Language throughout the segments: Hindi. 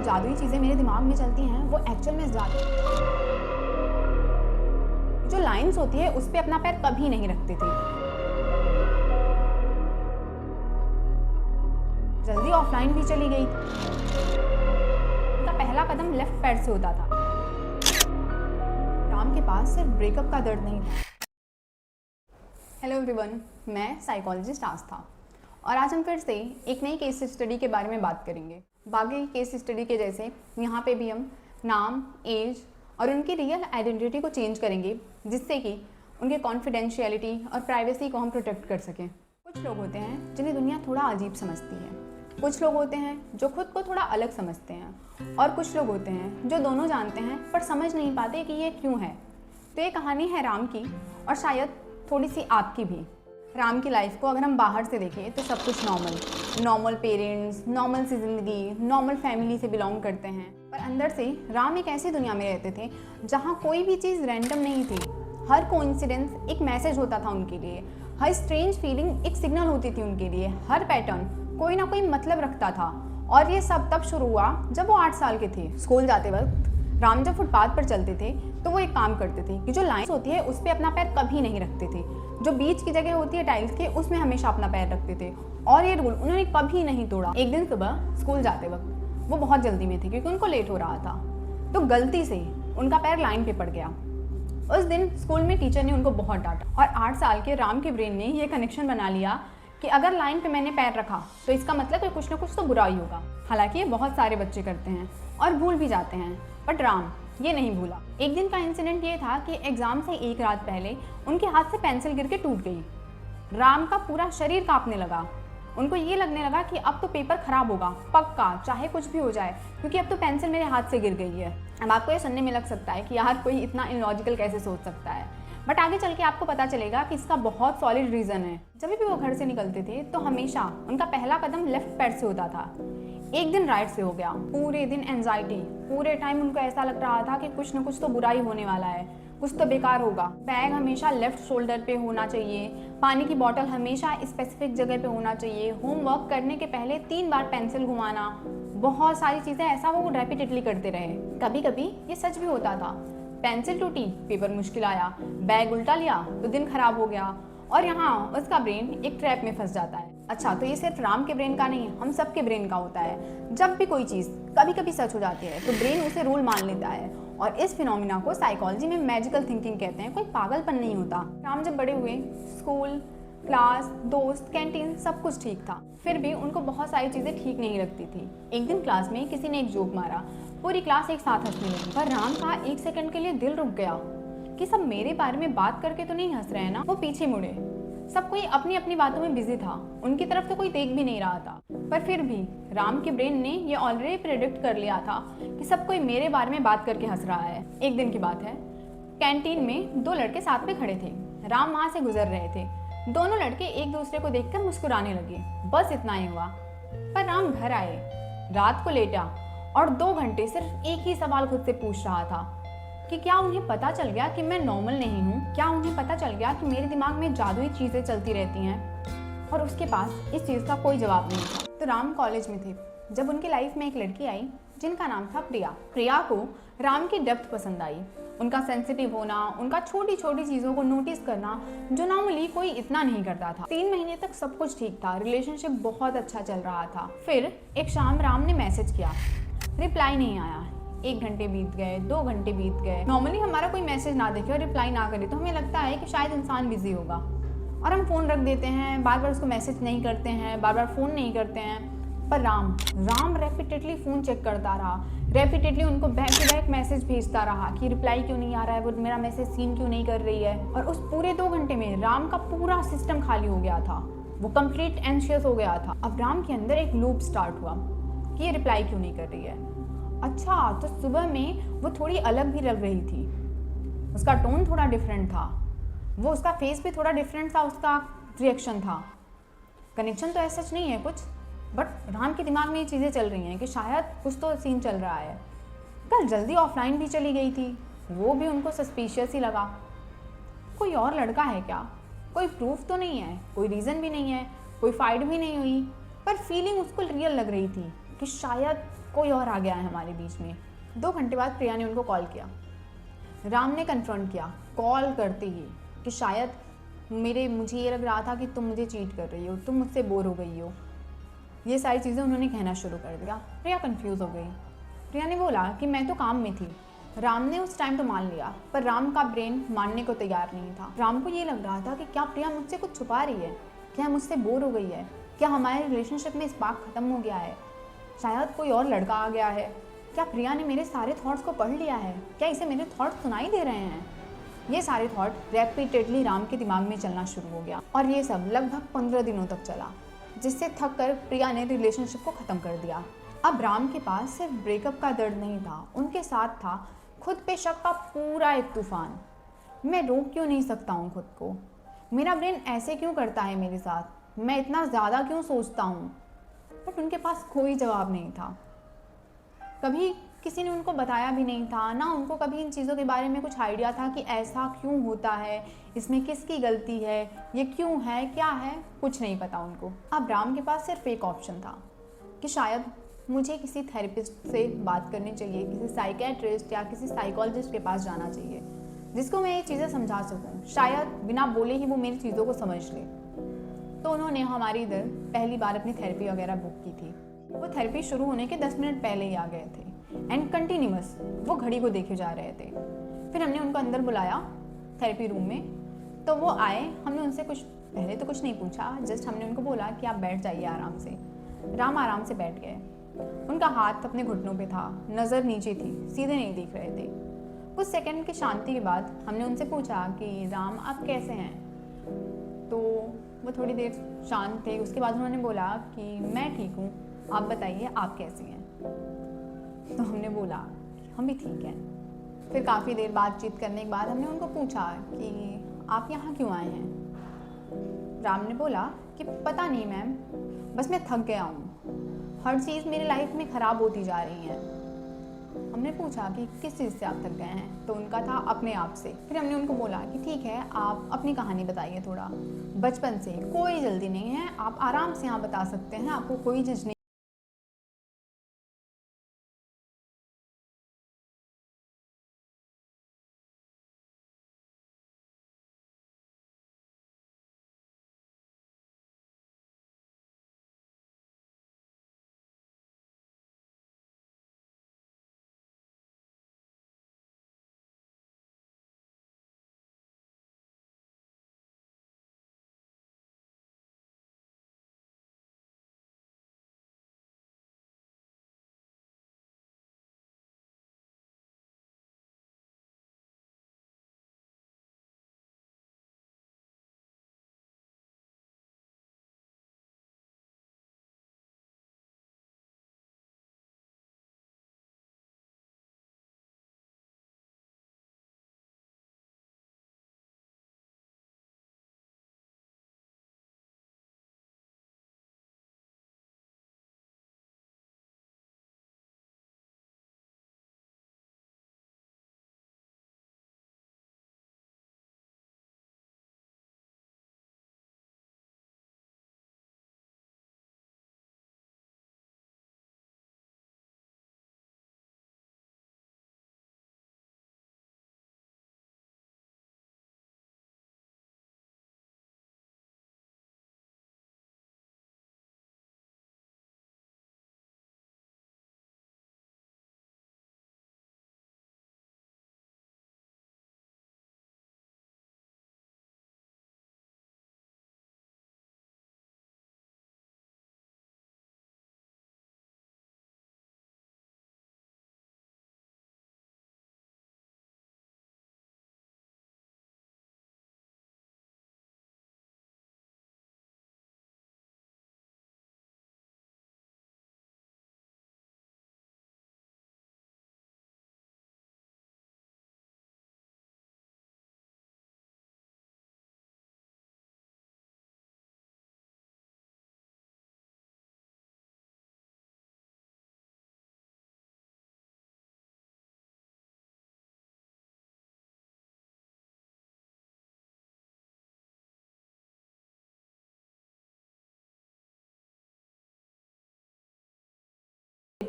में जादुई चीज़ें मेरे दिमाग में चलती हैं वो एक्चुअल में जो लाइंस होती है उस पे अपना पैर कभी नहीं रखते थे। जल्दी ऑफलाइन भी चली गई। उनका पहला कदम लेफ्ट पैर से होता था। राम के पास सिर्फ ब्रेकअप का दर्द नहीं था। हेलो एवरीवन, मैं साइकोलॉजिस्ट आस्था और आज हम फिर से एक नई केस स्टडी के बारे में बात करेंगे। बाकी केस स्टडी के जैसे यहाँ पे भी हम नाम, एज और उनकी रियल आइडेंटिटी को चेंज करेंगे, जिससे कि उनके कॉन्फिडेंशियलिटी और प्राइवेसी को हम प्रोटेक्ट कर सकें। कुछ लोग होते हैं जिन्हें दुनिया थोड़ा अजीब समझती है, कुछ लोग होते हैं जो खुद को थोड़ा अलग समझते हैं और कुछ लोग होते हैं जो दोनों जानते हैं पर समझ नहीं पाते कि ये क्यों है। तो ये कहानी है राम की और शायद थोड़ी सी आपकी भी। राम की लाइफ को अगर हम बाहर से देखें तो सब कुछ नॉर्मल पेरेंट्स, नॉर्मल सी ज़िंदगी, नॉर्मल फैमिली से बिलोंग करते हैं। पर अंदर से राम एक ऐसी दुनिया में रहते थे जहाँ कोई भी चीज़ रैंडम नहीं थी। हर कोइंसिडेंस एक मैसेज होता था उनके लिए, हर स्ट्रेंज फीलिंग एक सिग्नल होती थी उनके लिए, हर पैटर्न कोई ना कोई मतलब रखता था। और ये सब तब शुरू हुआ जब वो 8 साल के थे। स्कूल जाते वक्त राम जब फुटपाथ पर चलते थे तो वो एक काम करते थे कि जो लाइंस होती है उस पर अपना पैर कभी नहीं रखते थे। जो बीच की जगह होती है टाइल्स के, उसमें हमेशा अपना पैर रखते थे और ये रूल उन्होंने कभी नहीं तोड़ा। एक दिन सुबह स्कूल जाते वक्त वो बहुत जल्दी में थे क्योंकि उनको लेट हो रहा था, तो गलती से उनका पैर लाइन पे पड़ गया। उस दिन स्कूल में टीचर ने उनको बहुत डांटा और 8 साल के राम के ब्रेन ने ये कनेक्शन बना लिया कि अगर लाइन पे मैंने पैर रखा तो इसका मतलब है कुछ ना कुछ तो बुरा ही होगा। हालांकि ये बहुत सारे बच्चे करते हैं और भूल भी जाते हैं, बट राम ये नहीं भूला। एक दिन का इंसिडेंट ये था कि एग्जाम से एक रात पहले उनके हाथ से पेंसिल गिर के टूट गई। राम का पूरा शरीर कांपने लगा। उनको ये लगने लगा कि अब तो पेपर खराब होगा पक्का, चाहे कुछ भी हो जाए, क्योंकि अब तो पेंसिल मेरे हाथ से गिर गई है। अब आपको ये सुनने में लग सकता है कि यार कोई इतना इलॉजिकल कैसे सोच सकता है, बट आगे चल के आपको पता चलेगा कि इसका बहुत सॉलिड रीज़न है। जब भी वो घर से निकलते थे तो हमेशा उनका पहला कदम लेफ्ट पैर से होता था। एक दिन राइट से हो गया। पूरे दिन एंजाइटी, पूरे टाइम उनको ऐसा लग रहा था कि कुछ ना कुछ तो बुरा ही होने वाला है, कुछ तो बेकार होगा। बैग हमेशा लेफ्ट शोल्डर पे होना चाहिए, पानी की बोतल हमेशा स्पेसिफिक जगह पे होना चाहिए, होमवर्क करने के पहले 3 बार पेंसिल घुमाना, बहुत सारी चीज़ें ऐसा वो रेपिटेडली करते रहे। कभी कभी ये सच भी होता था, पेंसिल टूटी, पेपर मुश्किल आया, बैग उल्टा लिया तो दिन खराब हो गया और यहाँ उसका ब्रेन एक ट्रैप में फंस जाता है। अच्छा, तो ये सिर्फ राम के ब्रेन का नहीं, हम सब के ब्रेन का होता है। जब भी कोई चीज़ कभी कभी सच हो जाती है तो ब्रेन उसे रूल मान लेता है और इस फिनोमिना को साइकोलॉजी में मैजिकल थिंकिंग कहते हैं। कोई पागलपन नहीं होता। राम जब बड़े हुए, स्कूल, क्लास, दोस्त, कैंटीन सब कुछ ठीक था, फिर भी उनको बहुत सारी चीज़ें ठीक नहीं लगती थी। एक दिन क्लास में किसी ने एक जोक मारा, पूरी क्लास एक साथ हंसने लगी, पर राम का एक सेकंड के लिए दिल रुक गया कि सब मेरे बारे में बात करके तो नहीं हंस रहे हैं ना। वो पीछे मुड़े, सब कोई अपनी अपनी बातों में बिजी था, उनकी तरफ तो कोई देख भी नहीं रहा था। पर फिर भी राम के ब्रेन ने ये ऑलरेडी प्रेडिक्ट कर लिया था कि सब कोई मेरे बारे में बात करके हंस रहा है। एक दिन की बात है, कैंटीन में 2 लड़के साथ में खड़े थे। राम वहाँ से गुजर रहे थे। दोनों लड़के एक दूसरे को देखकर मुस्कुराने लगे, बस इतना ही हुआ। पर राम घर आए, रात को लेटा और 2 घंटे सिर्फ एक ही सवाल खुद से पूछ रहा था कि क्या उन्हें पता चल गया कि मैं नॉर्मल नहीं हूँ? क्या उन्हें पता चल गया कि मेरे दिमाग में जादुई चीज़ें चलती रहती हैं? और उसके पास इस चीज़ का कोई जवाब नहीं था। तो राम कॉलेज में थे जब उनकी लाइफ में एक लड़की आई जिनका नाम था प्रिया। प्रिया को राम की डेप्थ पसंद आई, उनका सेंसिटिव होना, उनका छोटी छोटी चीज़ों को नोटिस करना जो नॉर्मली कोई इतना नहीं करता था। 3 महीने तक सब कुछ ठीक था, रिलेशनशिप बहुत अच्छा चल रहा था। फिर एक शाम राम ने मैसेज किया, रिप्लाई नहीं आया। 1 घंटे बीत गए, 2 घंटे बीत गए। नॉर्मली हमारा कोई मैसेज ना देखे और रिप्लाई ना करे तो हमें लगता है कि शायद इंसान बिजी होगा और हम फ़ोन रख देते हैं, बार बार उसको मैसेज नहीं करते हैं, बार बार फ़ोन नहीं करते हैं। पर राम रेपिटेडली फ़ोन चेक करता रहा, रेपिटेडली उनको बैक टू बैक मैसेज भेजता रहा कि रिप्लाई क्यों नहीं आ रहा है, वो मेरा मैसेज सीन क्यों नहीं कर रही है। और उस पूरे 2 घंटे में राम का पूरा सिस्टम खाली हो गया था, वो कंप्लीट एंशियस हो गया था। अब राम के अंदर एक लूप स्टार्ट हुआ कि ये रिप्लाई क्यों नहीं कर रही है। अच्छा, तो सुबह में वो थोड़ी अलग भी लग रही थी, उसका टोन थोड़ा डिफरेंट था, वो उसका फेस भी थोड़ा डिफरेंट था, उसका रिएक्शन था। कनेक्शन तो ऐसा सच नहीं है कुछ, बट राम के दिमाग में ये चीज़ें चल रही हैं कि शायद कुछ तो सीन चल रहा है। कल जल्दी ऑफलाइन भी चली गई थी, वो भी उनको सस्पिशियस ही लगा। कोई और लड़का है क्या? कोई प्रूफ तो नहीं है, कोई रीज़न भी नहीं है, कोई फाइट भी नहीं हुई, पर फीलिंग उसको रियल लग रही थी कि शायद कोई और आ गया है हमारे बीच में। 2 घंटे बाद प्रिया ने उनको कॉल किया। राम ने कन्फ्रंट किया कॉल करते ही कि शायद मुझे ये लग रहा था कि तुम मुझे चीट कर रही हो, तुम मुझसे बोर हो गई हो। ये सारी चीज़ें उन्होंने कहना शुरू कर दिया। प्रिया कंफ्यूज हो गई। प्रिया ने बोला कि मैं तो काम में थी। राम ने उस टाइम तो मान लिया, पर राम का ब्रेन मानने को तैयार नहीं था। राम को ये लग रहा था कि क्या प्रिया मुझसे कुछ छुपा रही है, क्या मुझसे बोर हो गई है, क्या हमारे रिलेशनशिप में स्पार्क खत्म हो गया है, शायद कोई और लड़का आ गया है, क्या प्रिया ने मेरे सारे थॉट्स को पढ़ लिया है, क्या इसे मेरे थॉट्स सुनाई दे रहे हैं। ये सारे थॉट रैपिडेटली राम के दिमाग में चलना शुरू हो गया और ये सब लगभग 15 दिनों तक चला, जिससे थक कर प्रिया ने रिलेशनशिप को ख़त्म कर दिया। अब राम के पास सिर्फ ब्रेकअप का दर्द नहीं था, उनके साथ था खुद पे शक का पूरा एक तूफान। मैं रोक क्यों नहीं सकता हूँ खुद को, मेरा ब्रेन ऐसे क्यों करता है मेरे साथ, मैं इतना ज़्यादा क्यों सोचता हूँ। बट उनके पास कोई जवाब नहीं था। कभी किसी ने उनको बताया भी नहीं था, ना उनको कभी इन चीज़ों के बारे में कुछ आइडिया था कि ऐसा क्यों होता है, इसमें किसकी गलती है, ये क्यों है, क्या है, कुछ नहीं पता उनको। अब राम के पास सिर्फ एक ऑप्शन था कि शायद मुझे किसी थेरेपिस्ट से बात करनी चाहिए, किसी साइकेट्रिस्ट या किसी साइकोलॉजिस्ट के पास जाना चाहिए, जिसको मैं ये चीज़ें समझा सकूँ, शायद बिना बोले ही वो मेरी चीज़ों को समझ ले। तो उन्होंने हमारी इधर पहली बार अपनी थेरेपी वगैरह बुक की थी। वो थेरेपी शुरू होने के 10 मिनट पहले ही आ गए थे एंड कंटिन्यूस वो घड़ी को देखे जा रहे थे। फिर हमने उनको अंदर बुलाया थेरेपी रूम में, तो वो आए। हमने उनसे पहले तो कुछ नहीं पूछा, जस्ट हमने उनको बोला कि आप बैठ जाइए आराम से। राम आराम से बैठ गए। उनका हाथ अपने घुटनों पे था, नज़र नीचे थी, सीधे नहीं दिख रहे थे। कुछ सेकंड की शांति के बाद हमने उनसे पूछा कि राम आप कैसे हैं। तो वो थोड़ी देर शांत थे। उसके बाद उन्होंने बोला कि मैं ठीक हूँ, आप बताइए आप कैसी हैं। तो हमने बोला हम भी ठीक हैं। फिर काफ़ी देर बातचीत करने के बाद हमने उनको पूछा कि आप यहाँ क्यों आए हैं। राम ने बोला कि पता नहीं मैम, बस मैं थक गया हूँ, हर चीज़ मेरी लाइफ में ख़राब होती जा रही है। हमने पूछा कि किस चीज़ से आप थक गए हैं, तो उनका था अपने आप से। फिर हमने उनको बोला कि ठीक है आप अपनी कहानी बताइए थोड़ा, बचपन से, कोई जल्दी नहीं है, आप आराम से यहाँ बता सकते हैं, आपको कोई जज नहीं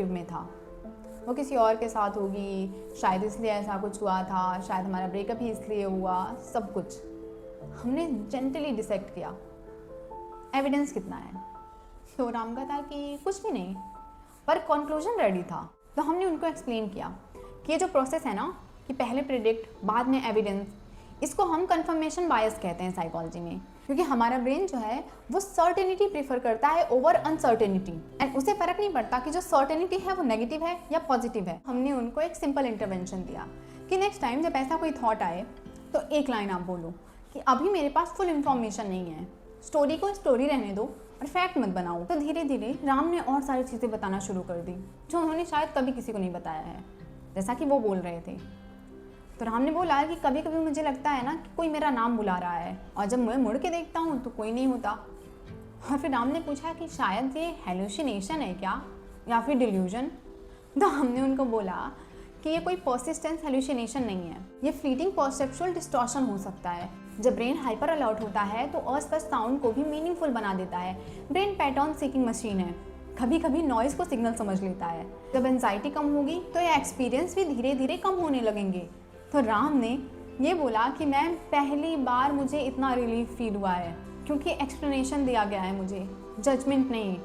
में था, वो किसी और के साथ होगी, शायद इसलिए ऐसा कुछ हुआ था, शायद हमारा ब्रेकअप ही इसलिए हुआ, सब कुछ हमने जेंटली डिसेक्ट किया। एविडेंस कितना है? तो राम का था कि कुछ भी नहीं, पर कंक्लूजन रेडी था। तो हमने उनको एक्सप्लेन किया कि ये जो प्रोसेस है ना, कि पहले प्रिडिक्ट बाद में एविडेंस, इसको हम कंफर्मेशन बायस कहते हैं साइकोलॉजी में, क्योंकि हमारा ब्रेन जो है वो सर्टेनिटी प्रेफर करता है ओवर अनसर्टेनिटी, एंड उसे फर्क नहीं पड़ता कि जो सर्टेनिटी है वो नेगेटिव है या पॉजिटिव है। हमने उनको एक सिंपल इंटरवेंशन दिया कि नेक्स्ट टाइम जब ऐसा कोई थॉट आए तो एक लाइन आप बोलो कि अभी मेरे पास फुल इन्फॉर्मेशन नहीं है, स्टोरी को स्टोरी रहने दो और फैक्ट मत बनाओ। तो धीरे धीरे राम ने और सारी चीज़ें बताना शुरू कर दी जो उन्होंने शायद कभी किसी को नहीं बताया है, जैसा कि वो बोल रहे थे। तो राम ने बोला कि कभी कभी मुझे लगता है ना कि कोई मेरा नाम बुला रहा है, और जब मैं मुड़ के देखता हूँ तो कोई नहीं होता। और फिर राम ने पूछा कि शायद ये हेलुसिनेशन है क्या, या फिर डिल्यूजन। तो हमने उनको बोला कि ये कोई पर्सिस्टेंस हेलुसिनेशन नहीं है, ये फ्लीटिंग परसेप्चुअल डिस्टॉर्शन हो सकता है। जब ब्रेन हाइपर अलर्ट होता है तो अस्पष्ट साउंड को भी मीनिंगफुल बना देता है। ब्रेन पैटर्न सीकिंग मशीन है, कभी कभी नॉइज को सिग्नल समझ लेता है। जब एंजाइटी कम होगी तो ये एक्सपीरियंस भी धीरे धीरे कम होने लगेंगे। तो राम ने ये बोला कि मैम पहली बार मुझे इतना रिलीफ फील हुआ है, क्योंकि एक्सप्लेनेशन दिया गया है मुझे, जजमेंट नहीं।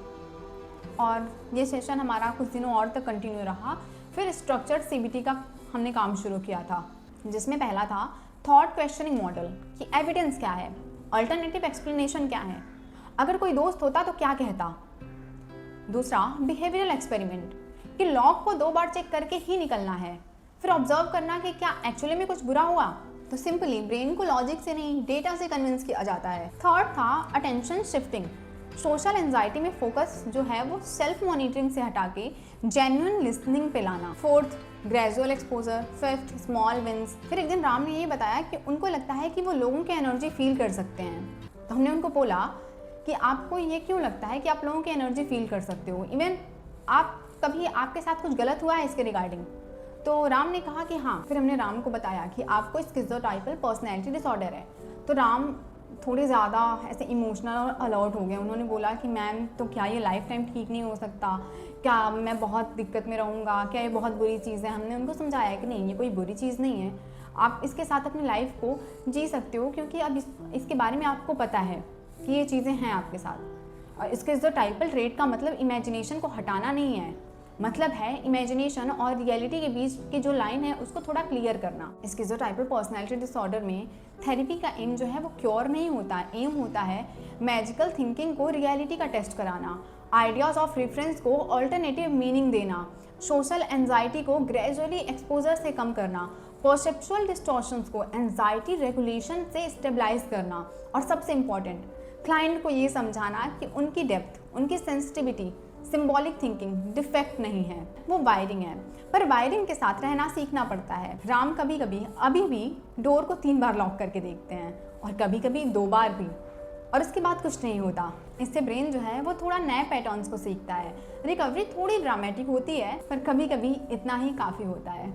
और ये सेशन हमारा कुछ दिनों और तक कंटिन्यू रहा। फिर स्ट्रक्चर्ड सीबीटी का हमने काम शुरू किया था, जिसमें पहला था थॉट क्वेश्चनिंग मॉडल, कि एविडेंस क्या है, अल्टरनेटिव एक्सप्लेनेशन क्या है, अगर कोई दोस्त होता तो क्या कहता। दूसरा बिहेवियरल एक्सपेरिमेंट, कि लॉग को 2 बार चेक करके ही निकलना है, फिर ऑब्जर्व करना कि क्या एक्चुअली में कुछ बुरा हुआ। तो सिंपली ब्रेन को लॉजिक से नहीं डेटा से कन्विंस किया जाता है। थर्ड था अटेंशन शिफ्टिंग, सोशल एंजाइटी में फोकस जो है वो सेल्फ मॉनिटरिंग से हटा के जेन्युइन लिसनिंग पे लाना। Fourth gradual exposure, fifth small wins. फिर एक दिन राम ने ये बताया कि उनको लगता है कि वो लोगों की एनर्जी फील कर सकते हैं। तो हमने उनको बोला कि आपको ये क्यों लगता है कि आप लोगों की एनर्जी फील कर सकते हो, इवन आप कभी आपके साथ कुछ गलत हुआ है इसके रिगार्डिंग। तो राम ने कहा कि हाँ। फिर हमने राम को बताया कि आपको स्किज़ोटाइपल पर्सनैलिटी डिसऑर्डर है। तो राम थोड़े ज़्यादा ऐसे इमोशनल और अलर्ट हो गए। उन्होंने बोला कि मैम तो क्या ये लाइफ टाइम ठीक नहीं हो सकता, क्या मैं बहुत दिक्कत में रहूँगा, क्या ये बहुत बुरी चीज़ है। हमने उनको समझाया कि नहीं, ये कोई बुरी चीज़ नहीं है, आप इसके साथ अपनी लाइफ को जी सकते हो, क्योंकि अब इसके बारे में आपको पता है कि ये चीज़ें हैं आपके साथ। और स्किज़ोटाइपल ट्रेट का मतलब इमेजिनेशन को हटाना नहीं है, मतलब है इमेजिनेशन और रियलिटी के बीच की जो लाइन है उसको थोड़ा क्लियर करना। स्किज़ोटाइपल पर्सनैलिटी डिसऑर्डर में थेरेपी का एम जो है वो क्योर नहीं होता, एम होता है मैजिकल थिंकिंग को रियलिटी का टेस्ट कराना, आइडियाज ऑफ रेफरेंस को अल्टरनेटिव मीनिंग देना, सोशल एंजाइटी को ग्रेजुअली एक्सपोजर से कम करना, परसेप्चुअल डिस्टॉर्शंस को एंजाइटी रेगुलेशन से स्टेबलाइज करना, और सबसे इम्पॉर्टेंट क्लाइंट को ये समझाना कि उनकी डेप्थ, उनकी सेंसिटिविटी, सिंबॉलिक थिंकिंग डिफेक्ट नहीं है, वो वायरिंग है, पर वायरिंग के साथ रहना सीखना पड़ता है। राम कभी कभी अभी भी डोर को 3 बार लॉक करके देखते हैं, और कभी कभी 2 बार भी, और उसके बाद कुछ नहीं होता। इससे ब्रेन जो है वो थोड़ा नए पैटर्न्स को सीखता है। रिकवरी थोड़ी ड्रामेटिक होती है, पर कभी कभी इतना ही काफ़ी होता है।